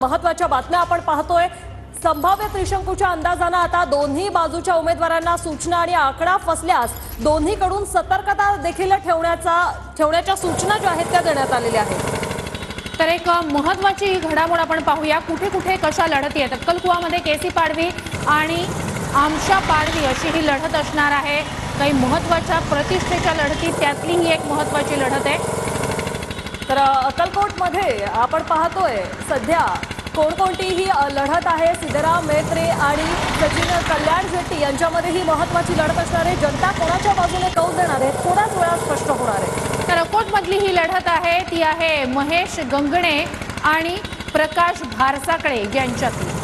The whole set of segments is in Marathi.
महत्त्वाच्या बातम्या आपण पाहतोय। संभाव्य त्रिशंकूच्या अंदाजाने आता दोन्ही बाजूच्या उमेदवारांना सूचना आणि आकडा फसल्यास दोन्हीकडून सतर्कता देखील ठेवण्याच्या सूचना ज्या आहेत त्या देण्यात आलेल्या आहेत। तर एक महत्त्वाची घडामोड आपण पाहूया, कुठे कुठे कशा लढती आहेत। अक्कलकुवामध्ये केसी पाडवी आणि आमशा पाडवी अशी ही लढत असणार आहे। काही महत्त्वाच्या प्रतिष्ठेच्या लढती, त्यातली ही एक महत्त्वाची लढत आहे। तर अक्कलकोटमध्ये आपण पाहतोय सध्या कोणकोणतीही लढत आहे। सिद्धराम मेत्रे आणि सचिन कल्याण शेट्टी यांच्यामध्ये ही महत्त्वाची लढत असणार आहे। जनता कोणाच्या बाजूने कौल देणार आहे थोड्याच वेळात स्पष्ट होणार आहे। तर अकोटमधली ही लढत आहे ती आहे महेश गंगणे आणि प्रकाश भारसाकडे यांच्यातली।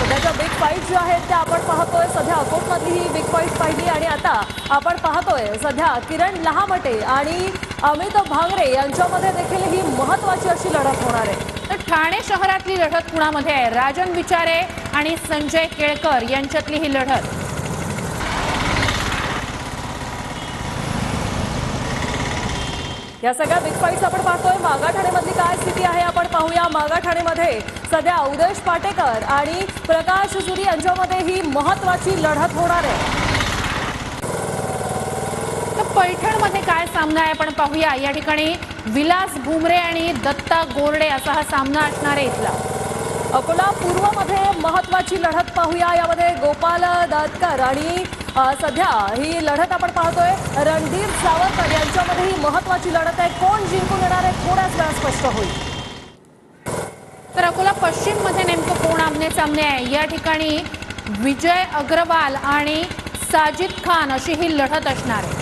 सध्याच्या बिग फाईट जी आहेत त्या आपण पाहतोय। सध्या अकोटमधली ही बिग फाईट पाहिली आणि आता आपण पाहतोय सध्या किरण लहामटे आणि अमित भांगरे यांच्यामध्ये देखील ही महत्त्वाची अशी लढत होणार आहे। तर ठाणे शहरातली लढत पुण्यामध्ये आहे। राजन विचारे आणि संजय केळकर यांच्यातली ही लढत। या सगळ्या बिग फाईट्स आपण पाहतोय। मागाठाणेमधली काय स्थिती आहे आपण पाहूया। मागाठाणेमध्ये सध्या उदेश पाटेकर आणि प्रकाश सुरी यांच्यामध्ये ही महत्त्वाची लढत होणार आहे। तर पैठणमध्ये काय सामना आहे आपण पाहूया। या ठिकाणी विलास भुमरे आणि दत्ता गोरडे असा हा सामना असणार आहे इथला। अकोला पूर्वमध्ये महत्त्वाची लढत पाहूया। यामध्ये गोपाल दत्तकर आणि सध्या ही लढत आपण पाहतोय रणधीर सावरकर यांच्यामध्ये ही महत्त्वाची लढत आहे। कोण जिंकून येणार आहे थोड्याच वेळात स्पष्ट होईल। तर अकोला पश्चिम मध्ये नेमकं कोण आमने सामने आहे। या ठिकाणी विजय अग्रवाल आणि साजिद खान अशी ही लढत असणार आहे।